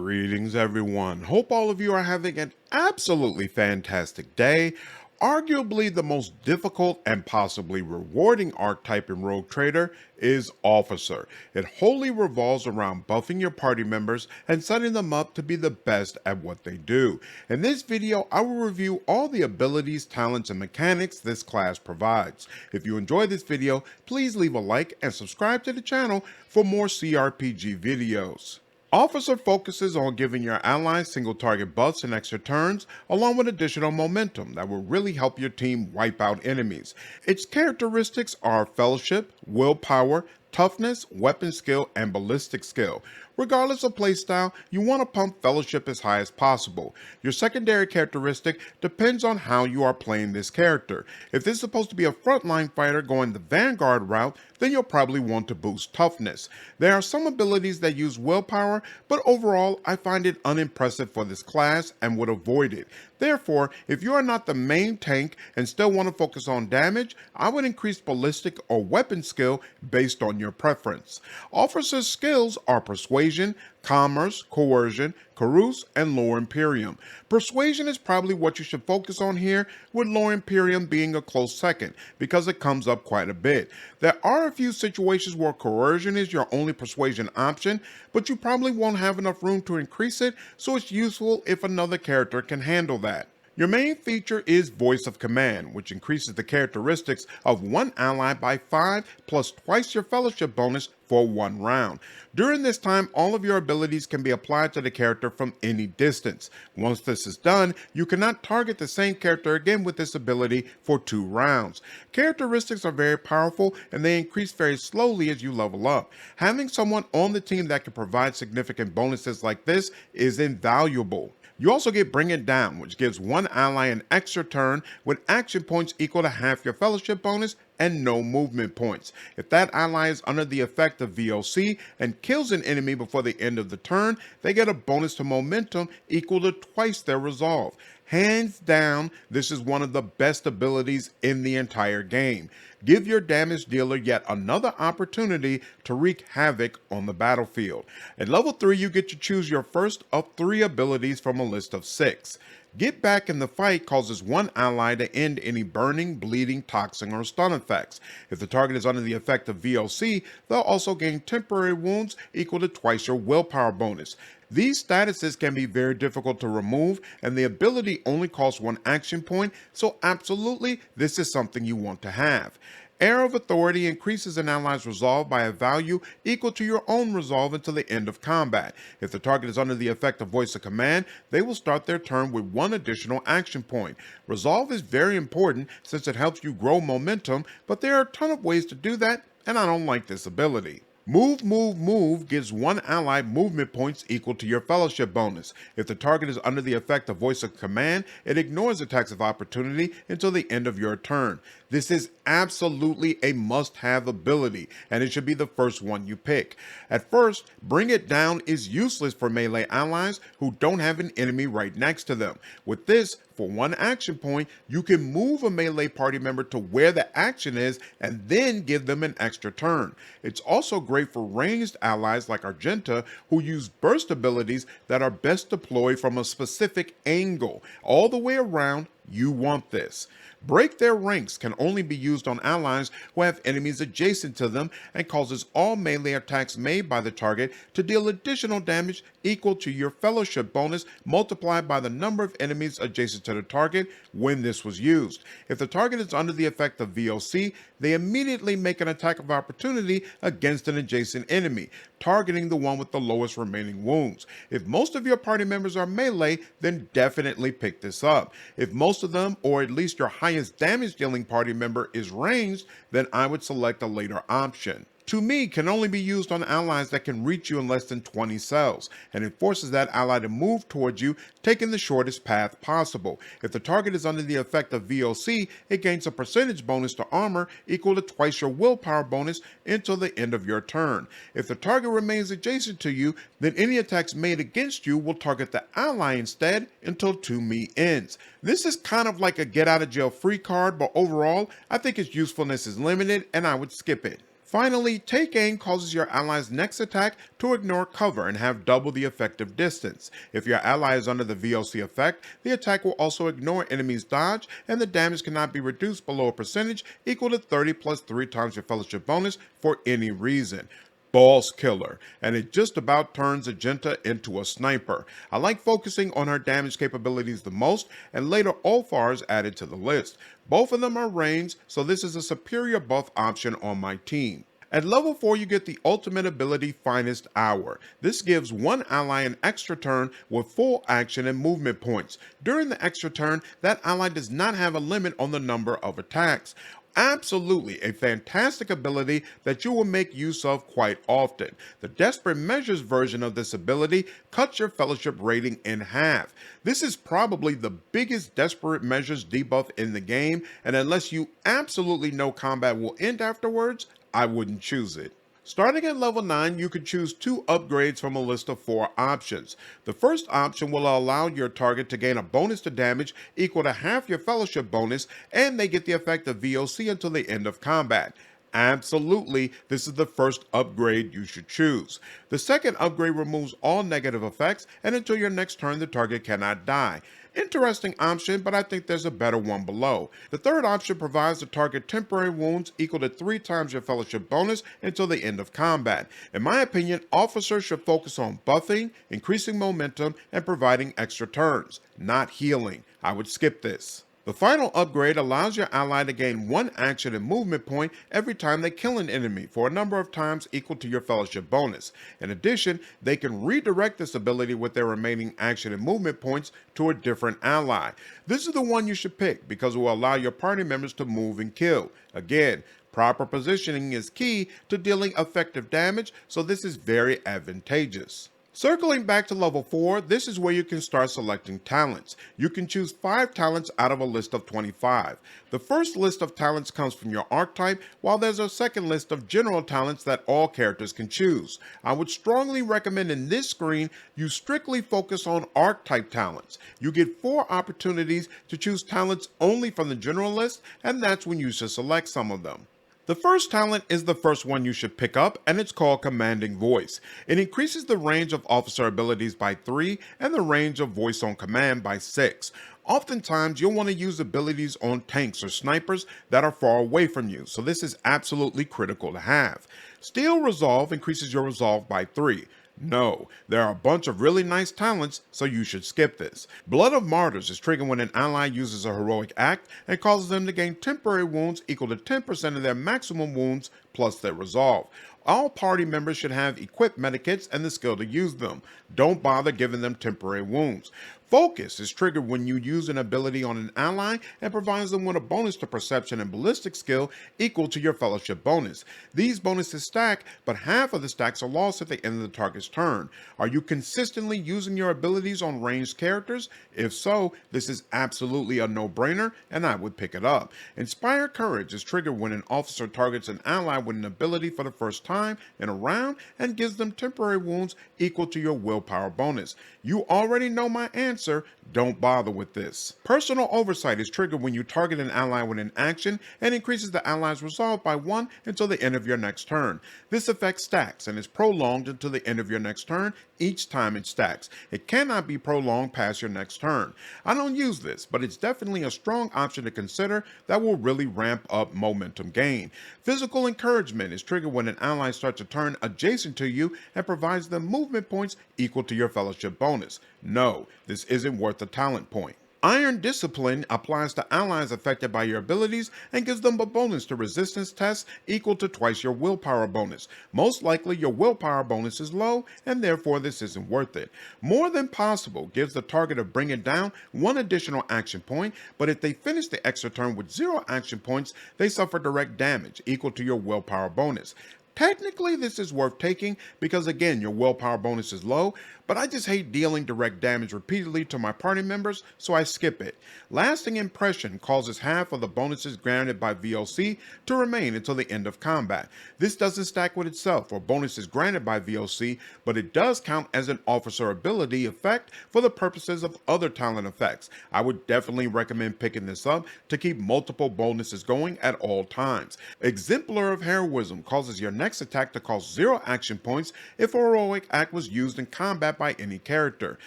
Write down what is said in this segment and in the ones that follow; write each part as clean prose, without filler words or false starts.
Greetings, everyone. Hope all of you are having an absolutely fantastic day. Arguably the most difficult and possibly rewarding archetype in Rogue Trader is Officer. It wholly revolves around buffing your party members and setting them up to be the best at what they do. In this video, I will review all the abilities, talents, and mechanics this class provides. If you enjoy this video, please leave a like and subscribe to the channel for more CRPG videos. Officer focuses on giving your allies single target buffs and extra turns, along with additional momentum that will really help your team wipe out enemies. Its characteristics are Fellowship, Willpower, Toughness, Weapon Skill, and Ballistic Skill. Regardless of playstyle, you want to pump Fellowship as high as possible. Your secondary characteristic depends on how you are playing this character. If this is supposed to be a frontline fighter going the Vanguard route, then you'll probably want to boost Toughness. There are some abilities that use Willpower, but overall I find it unimpressive for this class and would avoid it. Therefore, if you are not the main tank and still want to focus on damage, I would increase Ballistic or Weapon Skill based on your preference. Officer's skills are Persuasion, Commerce, Coercion, Carouse, and Lore Imperium. Persuasion is probably what you should focus on here, with Lore Imperium being a close second, because it comes up quite a bit. There are a few situations where Coercion is your only persuasion option, but you probably won't have enough room to increase it, so it's useful if another character can handle that. Your main feature is Voice of Command, which increases the characteristics of one ally by 5 plus twice your Fellowship bonus for 1 round. During this time, all of your abilities can be applied to the character from any distance. Once this is done, you cannot target the same character again with this ability for 2 rounds. Characteristics are very powerful and they increase very slowly as you level up. Having someone on the team that can provide significant bonuses like this is invaluable. You also get Bring It Down, which gives one ally an extra turn with action points equal to half your Fellowship bonus and no movement points. If that ally is under the effect of VOC and kills an enemy before the end of the turn, they get a bonus to momentum equal to twice their resolve. Hands down, this is one of the best abilities in the entire game. Give your damage dealer yet another opportunity to wreak havoc on the battlefield. At level 3, you get to choose your first of 3 abilities from a list of 6. Get Back in the Fight causes one ally to end any burning, bleeding, toxin, or stun effects. If the target is under the effect of VOC, they'll also gain temporary wounds equal to twice your willpower bonus. These statuses can be very difficult to remove, and the ability only costs 1 action point, so absolutely this is something you want to have. Air of Authority increases an ally's resolve by a value equal to your own resolve until the end of combat. If the target is under the effect of Voice of Command, they will start their turn with 1 additional action point. Resolve is very important since it helps you grow momentum, but there are a ton of ways to do that, and I don't like this ability. Move gives one ally movement points equal to your Fellowship bonus. If the target is under the effect of Voice of Command, it ignores attacks of opportunity until the end of your turn. This is absolutely a must-have ability, and it should be the first one you pick. At first, Bring It Down is useless for melee allies who don't have an enemy right next to them. With this, for 1 action point, you can move a melee party member to where the action is and then give them an extra turn. It's also great for ranged allies like Argenta who use burst abilities that are best deployed from a specific angle. All the way around, you want this. Break Their Ranks can only be used on allies who have enemies adjacent to them and causes all melee attacks made by the target to deal additional damage equal to your Fellowship bonus multiplied by the number of enemies adjacent to the target when this was used. If the target is under the effect of VOC, they immediately make an attack of opportunity against an adjacent enemy, targeting the one with the lowest remaining wounds. If most of your party members are melee, then definitely pick this up. If most of them, or at least your highest damage dealing party member, is ranged, then I would select a later option. To me, can only be used on allies that can reach you in less than 20 cells, and it forces that ally to move towards you, taking the shortest path possible. If the target is under the effect of VOC, it gains a percentage bonus to armor equal to twice your willpower bonus until the end of your turn. If the target remains adjacent to you, then any attacks made against you will target the ally instead until 2Me ends. This is kind of like a get out of jail free card, but overall, I think its usefulness is limited and I would skip it. Finally, take aim causes your ally's next attack to ignore cover and have double the effective distance. If your ally is under the VOC effect, the attack will also ignore enemies' dodge, and the damage cannot be reduced below a percentage equal to 30 plus 3 times your fellowship bonus for any reason. Boss killer, and it just about turns Agenta into a sniper. I like focusing on her damage capabilities the most, and later Ulfar is added to the list. Both of them are ranged, so this is a superior buff option on my team. At level 4, you get the ultimate ability Finest Hour. This gives one ally an extra turn with full action and movement points. During the extra turn, that ally does not have a limit on the number of attacks. Absolutely a fantastic ability that you will make use of quite often. The Desperate Measures version of this ability cuts your fellowship rating in half. This is probably the biggest Desperate Measures debuff in the game, and unless you absolutely know combat will end afterwards, I wouldn't choose it. Starting at level 9, you can choose 2 upgrades from a list of 4 options. The first option will allow your target to gain a bonus to damage equal to half your fellowship bonus, and they get the effect of VOC until the end of combat. Absolutely, this is the first upgrade you should choose. The second upgrade removes all negative effects, and until your next turn the target cannot die. Interesting option, but I think there's a better one below. The third option provides the target temporary wounds equal to 3 times your fellowship bonus until the end of combat. In my opinion, officers should focus on buffing, increasing momentum, and providing extra turns, not healing. I would skip this. The final upgrade allows your ally to gain 1 action and movement point every time they kill an enemy for a number of times equal to your fellowship bonus. In addition, they can redirect this ability with their remaining action and movement points to a different ally. This is the one you should pick because it will allow your party members to move and kill. Again, proper positioning is key to dealing effective damage, so this is very advantageous. Circling back to level 4, this is where you can start selecting talents. You can choose 5 talents out of a list of 25. The first list of talents comes from your archetype, while there's a second list of general talents that all characters can choose. I would strongly recommend in this screen you strictly focus on archetype talents. You get 4 opportunities to choose talents only from the general list, and that's when you should select some of them. The first talent is the first one you should pick up, and it's called Commanding Voice. It increases the range of officer abilities by 3 and the range of voice on command by 6. Oftentimes, you'll want to use abilities on tanks or snipers that are far away from you, so this is absolutely critical to have. Steel Resolve increases your resolve by 3. No, there are a bunch of really nice talents, so you should skip this. Blood of Martyrs is triggered when an ally uses a heroic act and causes them to gain temporary wounds equal to 10% of their maximum wounds plus their resolve. All party members should have equipped medikits and the skill to use them. Don't bother giving them temporary wounds. Focus is triggered when you use an ability on an ally and provides them with a bonus to perception and ballistic skill equal to your fellowship bonus. These bonuses stack, but half of the stacks are lost at the end of the target's turn. Are you consistently using your abilities on ranged characters? If so, this is absolutely a no-brainer, and I would pick it up. Inspire Courage is triggered when an officer targets an ally with an ability for the first time in a round and gives them temporary wounds equal to your willpower bonus. You already know my answer, don't bother with this. Personal Oversight is triggered when you target an ally with an action and increases the ally's resolve by 1 until the end of your next turn. This effect stacks and is prolonged until the end of your next turn each time it stacks. It cannot be prolonged past your next turn. I don't use this, but it's definitely a strong option to consider that will really ramp up momentum gain. Physical Encouragement is triggered when an ally starts a turn adjacent to you and provides them movement points equal to your fellowship bonus. No, this isn't worth a talent point. Iron Discipline applies to allies affected by your abilities and gives them a bonus to resistance tests equal to twice your willpower bonus. Most likely your willpower bonus is low and therefore this isn't worth it. More Than Possible gives the target of Bring It Down 1 additional action point, but if they finish the extra turn with 0 action points, they suffer direct damage equal to your willpower bonus. Technically, this is worth taking because again, your willpower bonus is low, but I just hate dealing direct damage repeatedly to my party members, so I skip it. Lasting Impression causes half of the bonuses granted by VOC to remain until the end of combat. This doesn't stack with itself or bonuses granted by VOC, but it does count as an officer ability effect for the purposes of other talent effects. I would definitely recommend picking this up to keep multiple bonuses going at all times. Exemplar of Heroism causes your next attack to cost 0 action points if a heroic act was used in combat by any character.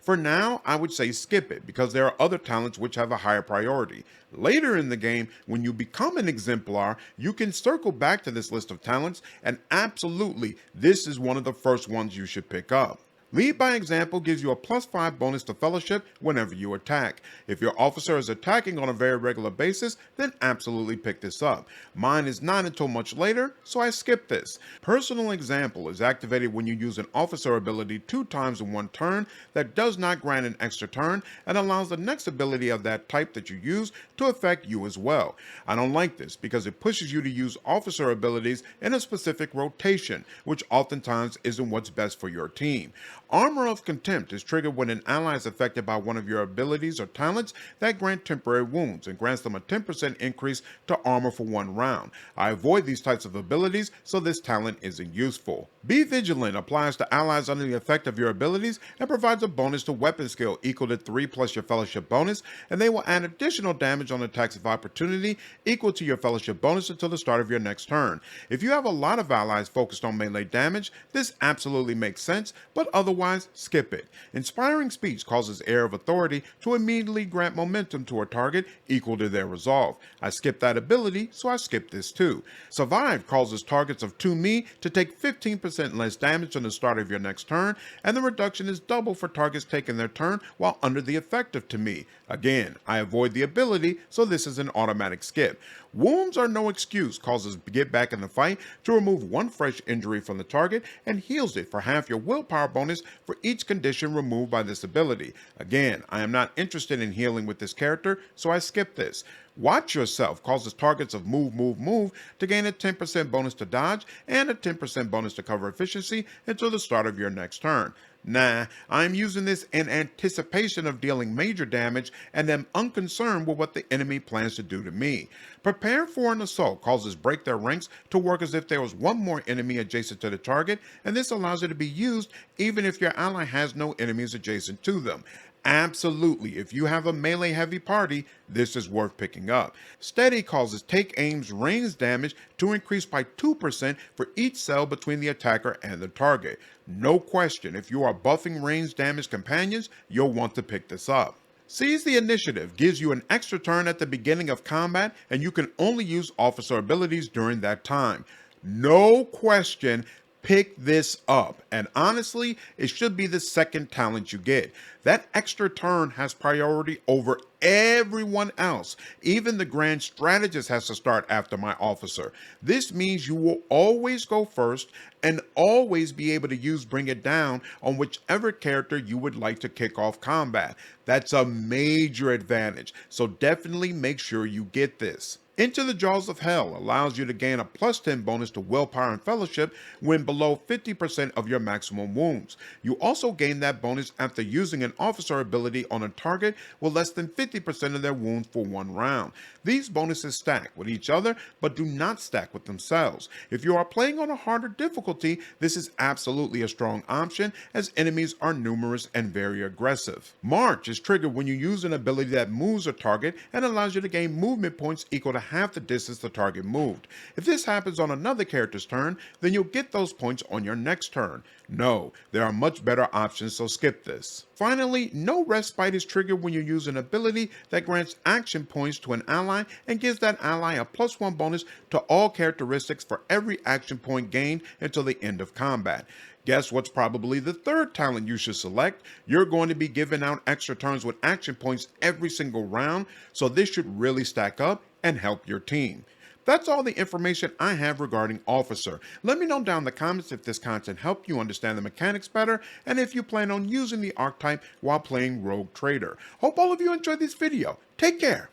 For now, I would say skip it because there are other talents which have a higher priority. Later in the game, when you become an Exemplar, you can circle back to this list of talents, and absolutely, this is one of the first ones you should pick up. Lead by Example gives you a +5 bonus to Fellowship whenever you attack. If your officer is attacking on a very regular basis, then absolutely pick this up. Mine is not until much later, so I skip this. Personal Example is activated when you use an officer ability 2 times in one turn that does not grant an extra turn and allows the next ability of that type that you use to affect you as well. I don't like this because it pushes you to use officer abilities in a specific rotation, which oftentimes isn't what's best for your team. Armor of Contempt is triggered when an ally is affected by one of your abilities or talents that grant temporary wounds and grants them a 10% increase to armor for 1 round. I avoid these types of abilities, so this talent isn't useful. Be Vigilant applies to allies under the effect of your abilities and provides a bonus to weapon skill equal to 3 plus your Fellowship bonus, and they will add additional damage on attacks of opportunity equal to your Fellowship bonus until the start of your next turn. If you have a lot of allies focused on melee damage, this absolutely makes sense, but otherwise skip it. Inspiring Speech causes Air of Authority to immediately grant momentum to a target equal to their resolve. I skip that ability, so I skip this too. Survive causes targets of 2Me to take 15% less damage on the start of your next turn, and the reduction is double for targets taking their turn while under the effect of 2Me. Again, I avoid the ability, so this is an automatic skip. Wounds Are No Excuse causes Get Back in the Fight to remove 1 fresh injury from the target and heals it for half your willpower bonus for each condition removed by this ability. Again, I am not interested in healing with this character, so I skip this. Watch Yourself causes targets of move to gain a 10% bonus to dodge and a 10% bonus to cover efficiency until the start of your next turn. Nah, I'm using this in anticipation of dealing major damage and am unconcerned with what the enemy plans to do to me. Prepare for an Assault causes Break Their Ranks to work as if there was 1 more enemy adjacent to the target, and this allows it to be used even if your ally has no enemies adjacent to them. Absolutely, if you have a melee heavy party, this is worth picking up. Steady causes Take Aim's range damage to increase by 2% for each cell between the attacker and the target. No question, if you are buffing range damage companions, you'll want to pick this up. Seize the Initiative gives you an extra turn at the beginning of combat, and you can only use officer abilities during that time. No question, pick this up, and honestly, it should be the second talent you get. That extra turn has priority over everyone else. Even the Grand Strategist has to start after my officer. This means you will always go first and always be able to use Bring It Down on whichever character you would like to kick off combat. That's a major advantage, so definitely make sure you get this. Into the Jaws of Hell allows you to gain a +10 bonus to willpower and fellowship when below 50% of your maximum wounds. You also gain that bonus after using an officer ability on a target with less than 50% of their wounds for 1 round. These bonuses stack with each other but do not stack with themselves. If you are playing on a harder difficulty, this is absolutely a strong option as enemies are numerous and very aggressive. March is triggered when you use an ability that moves a target and allows you to gain movement points equal to half the distance the target moved. If this happens on another character's turn, then you'll get those points on your next turn. No, there are much better options, so skip this. Finally, No Respite is triggered when you use an ability that grants action points to an ally and gives that ally a +1 bonus to all characteristics for every action point gained until the end of combat. Guess what's probably the third talent you should select? You're going to be giving out extra turns with action points every single round, so this should really stack up and help your team. That's all the information I have regarding Officer. Let me know down in the comments if this content helped you understand the mechanics better and if you plan on using the archetype while playing Rogue Trader. Hope all of you enjoyed this video. Take care.